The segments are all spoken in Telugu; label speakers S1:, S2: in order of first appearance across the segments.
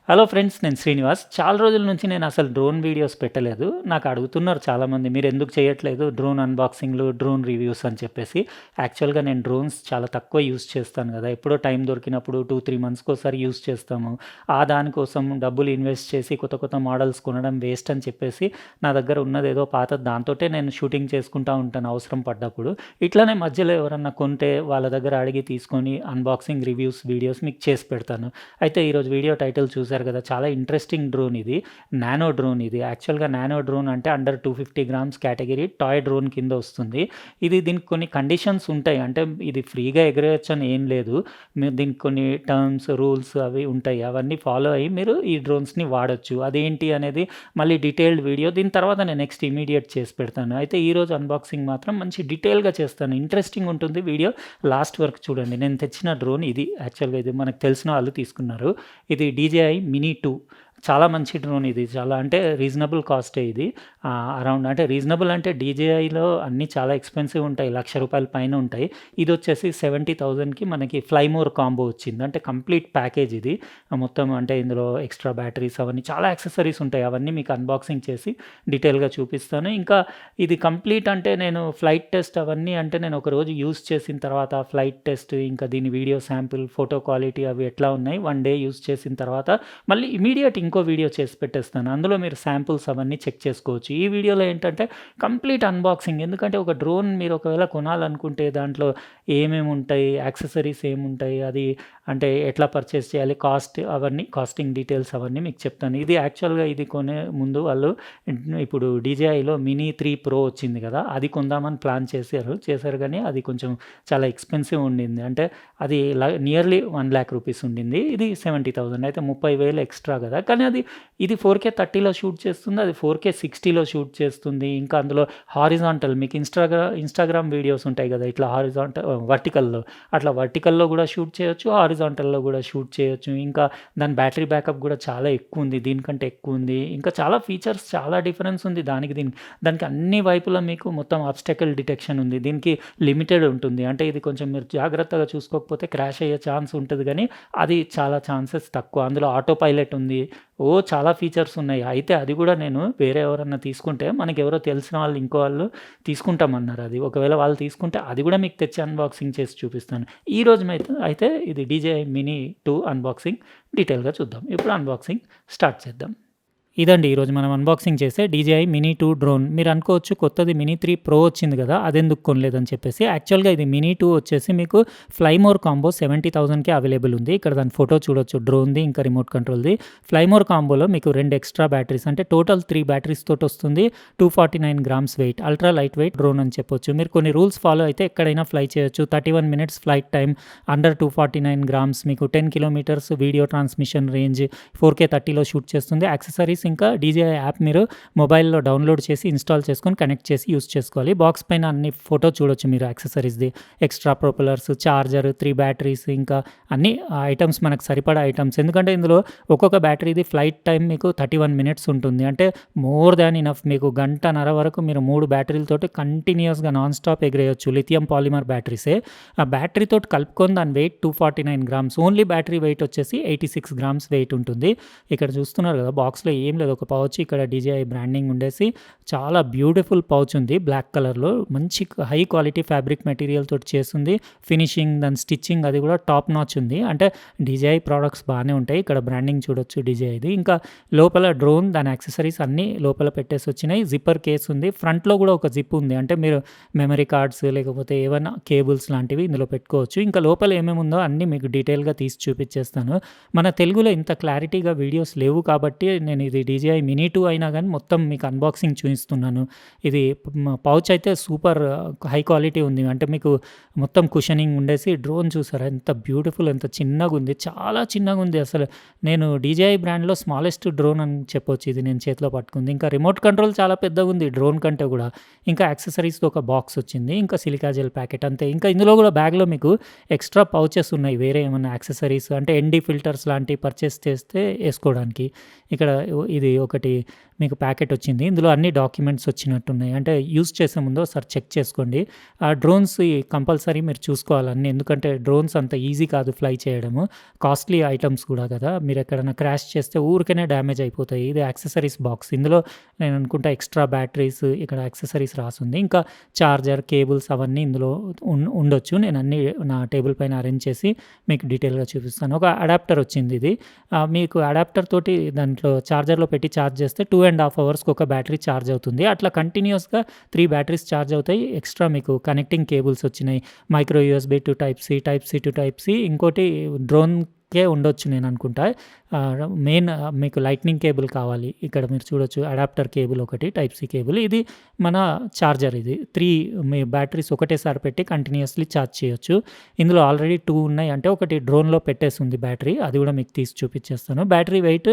S1: హలో ఫ్రెండ్స్, నేను శ్రీనివాస్. చాలా రోజుల నుంచి నేను అసలు డ్రోన్ వీడియోస్ పెట్టలేదు. నాకు అడుగుతున్నారు చాలామంది, మీరెందుకు చేయట్లేదు డ్రోన్ అన్బాక్సింగ్‌లు, డ్రోన్ రివ్యూస్ అని చెప్పేసి. యాక్చువల్‌గా నేను డ్రోన్స్ చాలా తక్కువ యూజ్ చేస్తాను గదా! ఎప్పుడో టైం దొరికినప్పుడు 2, 3 మంత్స్‌కోసారి యూజ్ చేస్తాము. దానికోసం డబ్బులు ఇన్వెస్ట్ చేసి కొత్త కొత్త మోడల్స్ కొనడం వేస్ట్ అని చెప్పేసి, నా దగ్గర ఉన్నదేదో పాతది దాంతోటే నేను షూటింగ్ చేసుకుంటా ఉంటాను అవసరం పడ్డప్పుడు. ఇట్లనే మధ్యలో ఎవరన్నా కొంటే వాళ్ళ దగ్గర అడిగి తీసుకొని అన్బాక్సింగ్ రివ్యూస్ వీడియోస్ మీకు చేసి పెడతాను. అయితే ఈరోజు వీడియో టైటిల్ చూసారు కదా, చాలా ఇంట్రెస్టింగ్ డ్రోన్ ఇది. నానో డ్రోన్ ఇది. యాక్చువల్‌గా నానో డ్రోన్ అంటే under 250 grams category toy drone కింద వస్తుంది. దీనికి కొన్ని కండిషన్స్ ఉంటాయి. అంటే ఇది ఫ్రీగా ఎగరేయొచ్చని ఏం లేదు. మీరు దీనికి కొన్ని టర్మ్స్, రూల్స్ అవి ఉంటాయి. అవన్నీ ఫాలో అయ్యి మీరు ఈ డ్రోన్స్‌ని వాడొచ్చు. అదేంటి అనేది మళ్ళీ డీటెయిల్డ్ వీడియో దీని తర్వాత నేను నెక్స్ట్ ఇమ్మీడియేట్ చేసి పెడతాను. అయితే ఈరోజు అన్బాక్సింగ్ మాత్రం మంచి డీటెయిల్‌గా చేస్తాను. ఇంట్రెస్టింగ్ ఉంటుంది వీడియో. లాస్ట్ వరకు చూడండి. నేను తెచ్చిన డ్రోన్ ఇది. యాక్చువల్‌గా ఇది మనకు తెలిసిన వాళ్ళు తీసుకున్నారు. ఇది DJI మినీ 2. చాలా మంచి డ్రోన్ ఇది. చాలా అంటే రీజనబుల్ కాస్టే ఇది. అరౌండ్ అంటే రీజనబుల్ అంటే DJIలో అన్నీ చాలా ఎక్స్‌పెన్సివ్ ఉంటాయి. రూ. 1,00,000 పైన ఉంటాయి. ఇదొచ్చేసి 70,000కి మనకి ఫ్లై మోర్ కాంబో వచ్చింది. అంటే కంప్లీట్ ప్యాకేజ్ ఇది. మొత్తం అంటే ఇందులో ఎక్స్‌ట్రా బ్యాటరీస్ అవన్నీ చాలా యాక్సెసరీస్ ఉంటాయి. అవన్నీ మీకు అన్బాక్సింగ్ చేసి డీటెయిల్‌గా చూపిస్తాను. ఇంకా ఇది కంప్లీట్ అంటే నేను ఫ్లైట్ టెస్ట్ అవన్నీ అంటే నేను ఒకరోజు యూజ్ చేసిన తర్వాత ఫ్లైట్ టెస్ట్, ఇంకా దీని వీడియో శాంపిల్, ఫోటో క్వాలిటీ అవి ఎట్లా ఉన్నాయి 1 డే యూజ్ చేసిన తర్వాత మళ్ళీ ఇమ్మీడియేట్ ఇంకో వీడియో చేసి పెట్టేస్తాను. అందులో మీరు శాంపుల్స్ అవన్నీ చెక్ చేసుకోవచ్చు. ఈ వీడియోలో ఏంటంటే కంప్లీట్ అన్బాక్సింగ్. ఎందుకంటే ఒక డ్రోన్ మీరు ఒకవేళ కొనాలనుకుంటే దాంట్లో ఏమేమి ఉంటాయి, యాక్సెసరీస్ ఏముంటాయి, అది అంటే ఎట్లా పర్చేస్ చేయాలి, కాస్ట్ అవన్నీ కాస్టింగ్ డీటెయిల్స్ అవన్నీ మీకు చెప్తాను. ఇది యాక్చువల్‌గా ఇది కొనే ముందు వాళ్ళు ఇప్పుడు DJIలో మినీ 3 ప్రో వచ్చింది కదా! అది కొందామని ప్లాన్ చేశారు కానీ అది కొంచెం చాలా ఎక్స్‌పెన్సివ్ ఉండింది. అంటే అది నియర్లీ 1,00,000 రూపీస్ ఉండింది. ఇది 70,000 అయితే 30,000 ఎక్స్ట్రా కదా! కానీ ఇది 4K 30లో షూట్ చేస్తుంది. అది 4K 60లో షూట్ చేస్తుంది. ఇంకా అందులో హారిజాంటల్ మీకు ఇన్‌స్టాగ్రామ్ వీడియోస్ ఉంటాయి కదా! ఇట్లా వర్టికల్‌లో అట్లా వర్టికల్‌లో కూడా షూట్ చేయొచ్చు. హారిజాంటల్‌లో కూడా షూట్ చేయొచ్చు. ఇంకా దాని బ్యాటరీ బ్యాకప్ కూడా చాలా ఎక్కువుంది. దీనికంటే ఎక్కువుంది. ఇంకా చాలా ఫీచర్స్ చాలా డిఫరెన్స్ ఉంది దానికి అన్ని వైపులా మీకు మొత్తం ఆబ్‌స్టాకిల్ డిటెక్షన్ ఉంది. దీనికి లిమిటెడ్ ఉంటుంది. అంటే ఇది కొంచెం మీరు జాగ్రత్తగా చూసుకోకపోతే క్రాష్ అయ్యే ఛాన్స్ ఉంటది గానీ, అది చాలా ఛాన్సెస్ తక్కువ. అందులో ఆటో పైలట్ ఉంది. చాలా ఫీచర్స్ ఉన్నాయి. అయితే అది కూడా నేను వేరే ఎవరన్నా తీసుకుంటే మనకెవరో తెలిసిన వాళ్ళు ఇంకో వాళ్ళు తీసుకుంటామన్నారు అది. ఒకవేళ వాళ్ళు తీసుకుంటే అది కూడా మీకు తెచ్చి అన్బాక్సింగ్ చేసి చూపిస్తాను. ఈరోజు అయితే ఇది DJI మినీ 2 అన్బాక్సింగ్ డీటెయిల్‌గా చూద్దాం. ఇప్పుడు అన్బాక్సింగ్ స్టార్ట్ చేద్దాం. ఇదండి ఈరోజు మనం అన్బాక్సింగ్ చేసే DJI మినీ 2 డ్రోన్. మీరు అనుకోవచ్చు కొత్తది మినీ 3 ప్రో వచ్చింది కదా! అదెందుకు కొనలేదని చెప్పేసి. యాక్చువల్‌గా ఇది మినీ 2 వచ్చేసి మీకు ఫ్లై మోర్ కాంబో 70,000కే అవైలబుల్ ఉంది. ఇక్కడ దాని ఫోటో చూడొచ్చు డ్రోన్‌ది, ఇంకా రిమోట్ కంట్రోల్‌ది. ఫ్లై మోర్ కాంబోలో మీకు 2 ఎక్స్ట్రా బ్యాటరీస్ అంటే టోటల్ 3 బ్యాటరీస్ తోటొస్తుంది. 249 grams weight. Ultra light weight drone అని చెప్పొచ్చు. మీరు కొన్ని రూల్స్ ఫాలో అయితే ఎక్కడైనా ఫ్లై చేయొచ్చు. 31 minutes flight time, under 249 grams, మీకు 10 kilometres video transmission range, 4K 30లో షూట్ చేస్తుంది. యాక్సెసరీస్ ఇంకా DJI యాప్ మీరు మొబైల్‌లో డౌన్లోడ్ చేసి ఇన్‌స్టాల్ చేసుకొని కనెక్ట్ చేసి యూజ్ చేసుకోవాలి. బాక్స్ పైన అన్ని ఫోటో చూడొచ్చు మీరు యాక్సెసరీస్‌ది. ఎక్స్ట్రా ప్రొపెల్లర్స్, చార్జర్, 3 బ్యాటరీస్, ఇంకా అన్ని ఐటమ్స్ మనకు సరిపడా ఐటమ్స్. ఎందుకంటే ఇందులో ఒక్కొక్క బ్యాటరీది ఫ్లైట్ టైమ్ మీకు 31 మినిట్స్ ఉంటుంది. అంటే మోర్ దాన్ ఇనఫ్. మీకు గంటన్నర వరకు మీరు 3 బ్యాటరీలతోటి కంటిన్యూయస్‌గా నాన్ స్టాప్ ఎగిరేయొచ్చు. లిథియం పాలిమర్ బ్యాటరీసే. ఆ బ్యాటరీతోటి కలుపుకొని దాని weight 249 grams. Only battery weight వచ్చేసి 86 గ్రామ్స్ వెయిట్ ఉంటుంది. ఇక్కడ చూస్తున్నారు కదా, బాక్స్‌లో ఏం లేదు. ఒక పౌచ్, ఇక్కడ DJI బ్రాండింగ్ ఉండేసి చాలా బ్యూటిఫుల్ పౌచ్ ఉంది బ్లాక్ కలర్‌లో. మంచి హై క్వాలిటీ ఫ్యాబ్రిక్ మెటీరియల్ తోటి చేసుంది. ఫినిషింగ్, దాని స్టిచ్చింగ్ అది కూడా టాప్ నాచ్ ఉంది. అంటే DJI ప్రొడక్ట్స్ బాగానే ఉంటాయి. ఇక్కడ బ్రాండింగ్ చూడొచ్చు DJIది. ఇంకా లోపల డ్రోన్, దాని యాక్సెసరీస్ అన్నీ లోపల పెట్టేసి వచ్చినాయి. జిప్పర్ కేస్ ఉంది. ఫ్రంట్‌లో కూడా ఒక జిప్ ఉంది. అంటే మీరు మెమరీ కార్డ్స్ లేకపోతే ఏవన్నా కేబుల్స్ లాంటివి ఇందులో పెట్టుకోవచ్చు. ఇంకా లోపల ఏమేమి ఉందో అన్నీ మీకు డీటెయిల్‌గా తీసి చూపించేస్తాను. మన తెలుగులో ఇంత క్లారిటీగా వీడియోస్ లేవు కాబట్టి నేను ఇది DJI మినీ 2 అయినా గానీ మొత్తం మీకు అన్బాక్సింగ్ చూపిస్తున్నాను. ఇది పౌచ్ అయితే సూపర్ హై క్వాలిటీ ఉంది. అంటే మీకు మొత్తం కుషనింగ్ ఉండేసి డ్రోన్ చూసారా ఎంత బ్యూటిఫుల్, ఎంత చిన్నగుంది. చాలా చిన్నగుంది అసలు. నేను DJI బ్రాండ్‌లో స్మాలెస్ట్ డ్రోన్ అని చెప్పొచ్చు ఇది నేను చేతిలో పట్టుకుంది. ఇంకా రిమోట్ కంట్రోల్ చాలా పెద్దగుంది డ్రోన్ కంటే కూడా. ఇంకా యాక్సెసరీస్‌తో ఒక బాక్స్ వచ్చింది. ఇంకా సిలికా జెల్ ప్యాకెట్ అంతే. ఇంకా ఇందులో కూడా బ్యాగ్‌లో మీకు ఎక్స్ట్రా పౌచెస్ ఉన్నాయి. వేరే ఏమన్నా యాక్సెసరీస్ అంటే ND ఫిల్టర్స్ లాంటివి పర్చేస్ చేస్తే ఏసుకోవడానికి. ఇక్కడ ఇది ఒకటి మీకు ప్యాకెట్ వచ్చింది. ఇందులో అన్ని డాక్యుమెంట్స్ వచ్చినట్టున్నాయి. అంటే యూజ్ చేసే ముందు ఒకసారి చెక్ చేసుకోండి. ఆ డ్రోన్స్ కంపల్సరీ మీరు చూసుకోవాలి అన్నీ. ఎందుకంటే డ్రోన్స్ అంత ఈజీ కాదు ఫ్లై చేయడము. కాస్ట్లీ ఐటమ్స్ కూడా కదా! మీరు ఎక్కడైనా క్రాష్ చేస్తే ఊరికనే డ్యామేజ్ అయిపోతాయి. ఇది యాక్సెసరీస్ బాక్స్. ఇందులో నేను అనుకుంటా ఎక్స్ట్రా బ్యాటరీస్, ఇక్కడ యాక్సెసరీస్ రాసుంది. ఇంకా చార్జర్, కేబుల్స్ అవన్నీ ఇందులో ఉండొచ్చు. నేను అన్నీ నా టేబుల్ పైన అరేంజ్ చేసి మీకు డీటెయిల్‌గా చూపిస్తాను. ఒక అడాప్టర్ వచ్చింది ఇది. మీకు అడాప్టర్ తోటి దాంట్లో చార్జర్‌లో పెట్టి ఛార్జ్ చేస్తే 2½ అవర్స్‌కి ఒక బ్యాటరీ ఛార్జ్ అవుతుంది. అట్లా కంటిన్యూయస్‌గా 3 బ్యాటరీస్ ఛార్జ్ అవుతాయి. ఎక్స్ట్రా మీకు కనెక్టింగ్ కేబుల్స్ వచ్చినాయి. Micro USB to type C, type C to type C. ఇంకోటి డ్రోన్‌కే ఉండొచ్చు నేను అనుకుంటా. మెయిన్ మీకు లైట్నింగ్ కేబుల్ కావాలి. ఇక్కడ మీరు చూడొచ్చు అడాప్టర్ కేబుల్ ఒకటి, టైప్ సి కేబుల్. ఇది మన చార్జర్ ఇది. 3 మీ బ్యాటరీస్ ఒకటేసారి పెట్టి కంటిన్యూయస్‌లీ ఛార్జ్ చేయొచ్చు. ఇందులో ఆల్రెడీ 2 ఉన్నాయి. అంటే ఒకటి డ్రోన్‌లో పెట్టేసుంది బ్యాటరీ. అది కూడా మీకు తీసి చూపించేస్తాను. Battery weight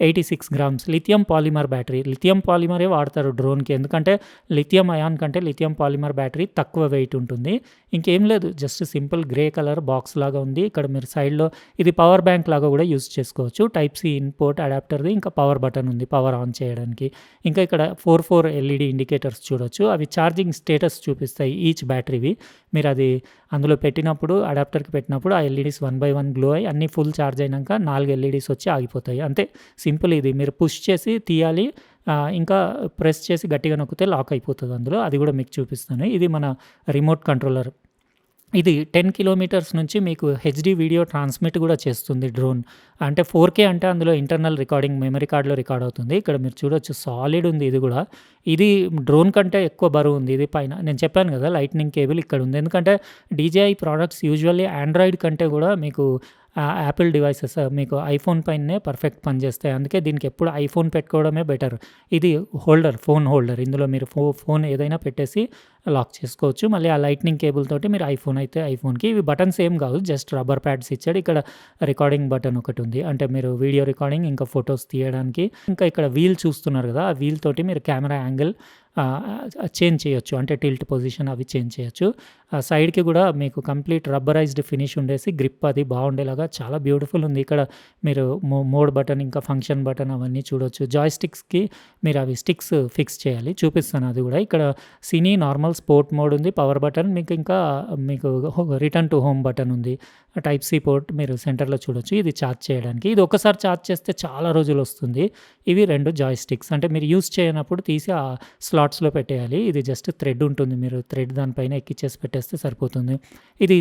S1: 86 grams. Lithium polymer battery. Lithium పాలిమరే వాడతారు డ్రోన్‌కి. ఎందుకంటే లిథియం అయాన్ కంటే లిథియం పాలిమర్ బ్యాటరీ తక్కువ వెయిట్ ఉంటుంది. ఇంకేం లేదు, just simple grey colour box లాగా ఉంది. ఇక్కడ మీరు సైడ్‌లో ఇది పవర్ బ్యాంక్ లాగా కూడా యూజ్ చేసుకోవచ్చు. టైప్ సి ఇన్‌పోర్ట్ అడాప్టర్‌ది. ఇంకా పవర్ బటన్ ఉంది పవర్ ఆన్ చేయడానికి. ఇంకా ఇక్కడ 4 ఎల్ఈడీ ఇండికేటర్స్ చూడొచ్చు. అవి ఛార్జింగ్ స్టేటస్ చూపిస్తాయి ఈచ్ బ్యాటరీవి. మీరు అది అందులో పెట్టినప్పుడు అడాప్టర్‌కి పెట్టినప్పుడు ఆ ఎల్ఈడీస్ 1 బై 1 గ్లో అయ్యి అన్నీ ఫుల్ ఛార్జ్ అయినాక 4 ఎల్ఈడీస్ వచ్చి ఆగిపోతాయి. అంతే సింపుల్ ఇది. మీరు పుష్ చేసి తీయాలి. ఇంకా ప్రెస్ చేసి గట్టిగా నొక్కితే లాక్ అయిపోతది అందులో. అది కూడా మీకు చూపిస్తాను. ఇది మన రిమోట్ కంట్రోలర్. ఇది 10 కిలోమీటర్స్ నుంచి మీకు హెచ్‌డీ వీడియో ట్రాన్స్మిట్ కూడా చేస్తుంది డ్రోన్. అంటే 4K అంటే అందులో ఇంటర్నల్ రికార్డింగ్ మెమరీ కార్డ్‌లో రికార్డ్ అవుతుంది. ఇక్కడ మీరు చూడొచ్చు సాలిడ్ ఉంది ఇది కూడా. ఇది డ్రోన్ కంటే ఎక్కువ బరువు ఉంది. ఇది పైన నేను చెప్పాను కదా లైట్నింగ్ కేబుల్ ఇక్కడ ఉంది. ఎందుకంటే డీజీఐ ప్రొడక్ట్స్ యూజువల్లీ ఆండ్రాయిడ్ కంటే కూడా మీకు యాపిల్ డివైసెస్ మీకు ఐఫోన్ పైనే పర్ఫెక్ట్ పనిచేస్తాయి. అందుకే దీనికి ఎప్పుడు ఐఫోన్ పెట్టుకోవడమే బెటర్. ఇది హోల్డర్, ఫోన్ హోల్డర్. ఇందులో మీరు ఫోన్ ఏదైనా పెట్టేసి లాక్ చేసుకోవచ్చు. మళ్ళీ ఆ లైట్నింగ్ కేబుల్ తోటి మీరు ఐఫోన్ అయితే ఐఫోన్‌కి ఇవి బటన్స్ ఏం కాదు, జస్ట్ రబ్బర్ ప్యాడ్స్ ఇచ్చాడు. ఇక్కడ రికార్డింగ్ బటన్ ఒకటి ఉంది. అంటే మీరు వీడియో రికార్డింగ్ ఇంకా ఫొటోస్ తీయడానికి. ఇంకా ఇక్కడ వీల్ చూస్తున్నారు కదా, ఆ వీల్ తోటి మీరు కెమెరా యాంగిల్ చేంజ్ చేయొచ్చు. అంటే టిల్ట్ పొజిషన్ అవి చేంజ్ చేయొచ్చు. సైడ్‌కి కూడా మీకు కంప్లీట్ రబ్బరైజ్డ్ ఫినిష్ ఉండేసి గ్రిప్ అది బాగుండేలాగా చాలా బ్యూటిఫుల్ ఉంది. ఇక్కడ మీరు మోడ్ బటన్ ఇంకా ఫంక్షన్ బటన్ అవన్నీ చూడొచ్చు. జాయ్‌స్టిక్స్‌కి మీరు అవి స్టిక్స్ ఫిక్స్ చేయాలి. చూపిస్తాను అది కూడా. ఇక్కడ సినీ, నార్మల్, స్పోర్ట్ మోడ్ ఉంది. పవర్ బటన్ ఇంకా మీకు రిటర్న్ టు హోమ్ బటన్ ఉంది. టైప్ సి పోర్ట్ మీరు సెంటర్‌లో చూడొచ్చు. ఇది ఛార్జ్ చేయడానికి. ఇది ఒకసారి ఛార్జ్ చేస్తే చాలా రోజులు వస్తుంది. ఇవి 2 జాయ్‌స్టిక్స్. అంటే మీరు యూజ్ చేయనప్పుడు తీసి ఆ స్లాట్స్‌లో పెట్టేయాలి. ఇది జస్ట్ థ్రెడ్ ఉంటుంది. మీరు థ్రెడ్ దానిపైన ఎక్కిచ్చేసి పెట్టేస్తే సరిపోతుంది. ఇది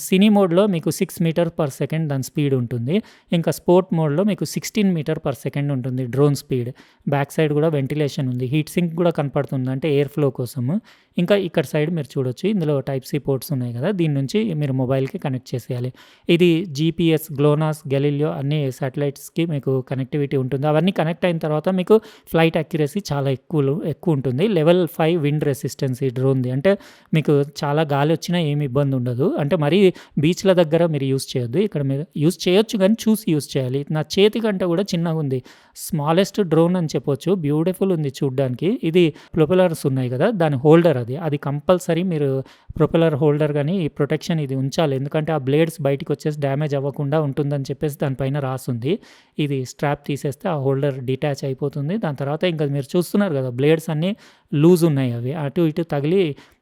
S1: సినీ మోడ్‌లో మీకు 6 మీటర్ పర్ సెకండ్ దాని స్పీడ్ ఉంటుంది. ఇంకా స్పోర్ట్ మోడ్‌లో మీకు 16 మీటర్ పర్ సెకండ్ ఉంటుంది డ్రోన్ స్పీడ్. బ్యాక్ సైడ్ కూడా వెంటిలేషన్ ఉంది. హీట్ సింక్ కూడా కనపడుతుంది. అంటే ఎయిర్ ఫ్లో కోసము. ఇంకా ఇక్కడ సైడ్ మీరు చూడొచ్చు. ఇందులో టైప్ సి పోర్ట్స్ ఉన్నాయి కదా, దీని నుంచి మీరు మొబైల్‌కి కనెక్ట్ చేసేయాలి. ఇది జీపీఎస్, గ్లోనాస్, గెలీలియో అన్ని శాటిలైట్స్‌కి మీకు కనెక్టివిటీ ఉంటుంది. అవన్నీ కనెక్ట్ అయిన తర్వాత మీకు ఫ్లైట్ అక్యురసీ చాలా ఎక్కువ ఉంటుంది. లెవెల్ 5 విండ్ రెసిస్టెన్స్ ఈ డ్రోన్‌ది. అంటే మీకు చాలా గాలి వచ్చినా ఏమి ఇబ్బంది ఉండదు. అంటే మరీ బీచ్‌ల దగ్గర మీరు యూజ్ చేయొద్దు. ఇక్కడ మీరు యూజ్ చేయొచ్చు కానీ చూసి యూజ్ చేయాలి. నా చేతి కంటే కూడా చిన్నగుంది. స్మాలెస్ట్ డ్రోన్ అని చెప్పొచ్చు. బ్యూటిఫుల్ ఉంది చూడ్డానికి. ఇది ప్రొపెల్లర్స్ ఉన్నాయి కదా, దాని హోల్డర్ అది కంపల్సరీ మీరు ప్రొపెల్లర్ హోల్డర్ గానీ ఈ ప్రొటెక్షన్ ఇది ఉంచాలి. ఎందుకంటే ఆ బ్లేడ్స్ బయటికి వచ్చేసి డ్యామేజ్ అవ్వకుండా ఉంటుందని చెప్పేసి దానిపైన రాసుంది. ఇది స్ట్రాప్ తీసేస్తే ఆ హోల్డర్ డిటాచ్ అయిపోతుంది. దాని తర్వాత ఇంకా మీరు చూస్తున్నారు కదా, బ్లేడ్స్ అన్నీ లూజ్ ఉన్నాయి. అవి అటు ఇటు తగిలి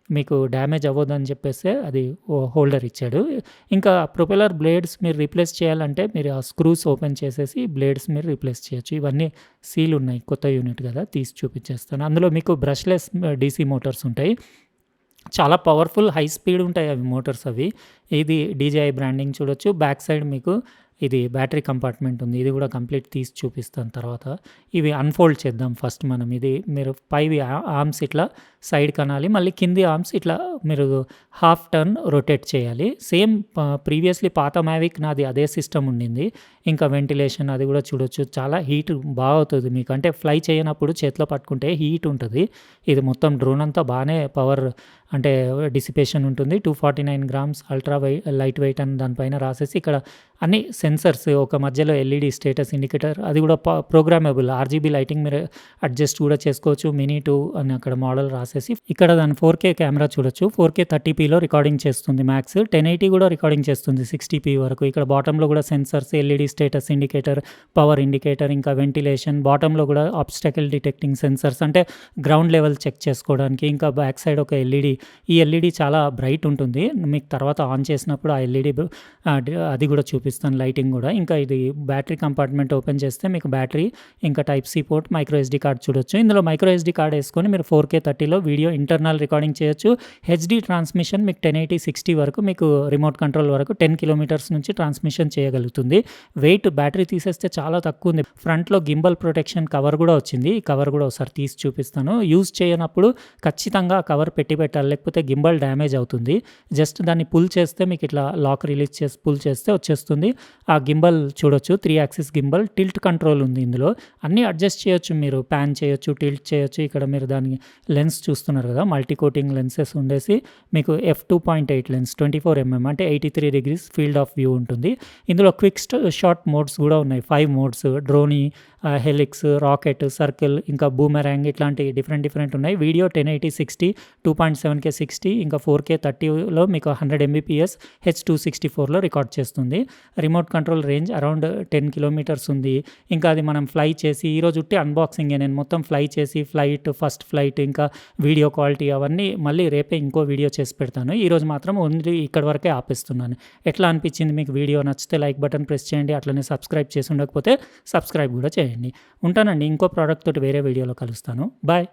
S1: మీకు డ్యామేజ్ అవ్వదని చెప్పేసి అది హోల్డర్ ఇచ్చాడు. ఇంకా ప్రొపెల్లర్ బ్లేడ్స్ మీరు రీప్లేస్ చేయాలంటే మీరు ఆ స్క్రూస్ ఓపెన్ చేసేసి బ్లేడ్స్ మీరు రీప్లేస్ చేయొచ్చు. ఇవన్నీ సీల్ ఉన్నాయి, కొత్త యూనిట్ కదా, తీసి చూపించేస్తాను. అందులో మీకు బ్రష్లెస్ డీసీ మోటార్స్ ఉంటాయి. చాలా పవర్ఫుల్ హై స్పీడ్ ఉంటాయి అవి మోటార్స్ అవి. ఇది డీజీఐ బ్రాండింగ్ చూడొచ్చు. బ్యాక్ సైడ్ మీకు ఇది బ్యాటరీ కంపార్ట్మెంట్ ఉంది. ఇది కూడా కంప్లీట్ తీసి చూపిస్తాను తర్వాత. ఇవి అన్ఫోల్డ్ చేద్దాం ఫస్ట్ మనం. ఇది మీరు పైవి ఆర్మ్స్ ఇట్లా సైడ్ కనాలి, మళ్ళీ కింది ఆర్మ్స్ ఇట్లా మీరు హాఫ్ టర్న్ రొటేట్ చేయాలి. సేమ్ ప్రీవియస్లీ పాత మ్యావిక్ నాది అదే సిస్టమ్ ఉండింది. ఇంకా వెంటిలేషన్ అది కూడా చూడొచ్చు. చాలా హీట్ బాగా అవుతుంది మీకు. అంటే ఫ్లై చేయనప్పుడు చేతిలో పట్టుకుంటే హీట్ ఉంటుంది. ఇది మొత్తం డ్రోన్ అంతా బాగానే పవర్ అంటే డిసిపేషన్ ఉంటుంది. 249 గ్రామ్స్ అల్ట్రా లైట్ వెయిట్ అని దానిపైన రాసేసి ఇక్కడ అన్ని సెన్సర్స్ ఒక మధ్యలో ఎల్ఈడి స్టేటస్ ఇండికేటర్ అది కూడా ప్రోగ్రామబుల్ ఆర్జీబీ లైటింగ్ మీరు అడ్జస్ట్ కూడా చేసుకోవచ్చు. మినీ 2 అని అక్కడ మోడల్ రాసేసి ఇక్కడ దాని 4K కెమెరా చూడొచ్చు. 4K 30pలో రికార్డింగ్ చేస్తుంది మ్యాక్స్. 1080 కూడా రికార్డింగ్ చేస్తుంది 60p వరకు. ఇక్కడ బాటంలో కూడా sensors, LED status indicator, power indicator, ఇంకా వెంటిలేషన్, బాటంలో కూడా ఆబ్స్టకిల్ డిటెక్టింగ్ సెన్సర్స్ అంటే గ్రౌండ్ లెవెల్ చెక్ చేసుకోవడానికి, ఇంకా బ్యాక్ సైడ్ ఒక ఎల్ఈడి. ఈ ఎల్ఈడి చాలా బ్రైట్ ఉంటుంది. మీకు తర్వాత ఆన్ చేసినప్పుడు ఆ ఎల్ఈడి అది కూడా చూపిస్తాను లైటింగ్ కూడా. ఇంకా ఇది బ్యాటరీ కంపార్ట్మెంట్ ఓపెన్ చేస్తే మీకు బ్యాటరీ, ఇంకా type C port, micro SD card చూడొచ్చు. ఇందులో మైక్రో ఎస్డి కార్డ్ వేసుకొని మీరు 4K 30లో వీడియో ఇంటర్నల్ రికార్డింగ్ చేయొచ్చు. హెచ్డి ట్రాన్స్మిషన్ మీకు 1080 60 వరకు మీకు రిమోట్ కంట్రోల్ వరకు 10 కిలోమీటర్స్ నుంచి ట్రాన్స్మిషన్ చేయగలుగుతుంది. వెయిట్ బ్యాటరీ తీసేస్తే చాలా తక్కువ ఉంది. ఫ్రంట్లో గింబల్ ప్రొటెక్షన్ కవర్ కూడా వచ్చింది. ఈ కవర్ కూడా ఒకసారి తీసి చూపిస్తాను. యూజ్ చేయనప్పుడు ఖచ్చితంగా కవర్ పెట్టి పెట్టాలి, లేకపోతే గింబల్ డ్యామేజ్ అవుతుంది. జస్ట్ దాన్ని పుల్ చేస్తే మీకు ఇట్లా లాక్ రిలీజ్ చేసి పుల్ చేస్తే వచ్చేస్తుంది. ఆ గింబల్ చూడొచ్చు, 3 యాక్సిస్ గింబల్, టిల్ట్ కంట్రోల్ ఉంది ఇందులో. అన్నీ అడ్జస్ట్ చేయొచ్చు, మీరు ప్యాన్ చేయొచ్చు, టిల్ట్ చేయొచ్చు. ఇక్కడ మీరు దాని లెన్స్ చూస్తున్నారు కదా, మల్టీ కోటింగ్ లెన్సెస్ ఉండేసి మీకు f2.8 లెన్స్ 24mm అంటే 83 degrees ఫీల్డ్ ఆఫ్ వ్యూ ఉంటుంది. ఇందులో క్విక్ షాట్ మోడ్స్ కూడా ఉన్నాయి. 5 మోడ్స్, డ్రోనీ, హెలిక్స్, రాకెట్, సర్కిల్, ఇంకా బూమెరాంగ్, ఇట్లాంటి డిఫరెంట్ ఉన్నాయి. వీడియో 1080 60, 2.7K 60, ఇంకా 4K 30లో మీకు 100 mbps H264లో రికార్డ్ చేస్తుంది. Remote control range around 10 kilometres ఉంది. ఇంకా అది మనం ఫ్లై చేసి, ఈరోజు ఉట్టి అన్బాక్సింగే, నేను మొత్తం ఫ్లై చేసి ఫస్ట్ ఫ్లైట్, ఇంకా వీడియో క్వాలిటీ అవన్నీ మళ్ళీ రేపే ఇంకో వీడియో చేసి పెడతాను. ఈరోజు మాత్రం ఓన్లీ ఇక్కడ వరకే ఆపేస్తున్నాను. ఎట్లా అనిపించింది మీకు వీడియో? నచ్చితే లైక్ బటన్ ప్రెస్ చేయండి. అట్లనే సబ్స్క్రైబ్ చేసి ఉండకపోతే సబ్స్క్రైబ్ కూడా చేయండి. ఉంటానండి. ఇంకో ప్రోడక్ట్ తోటి వేరే వీడియోలో కలుస్తాను. బాయ్.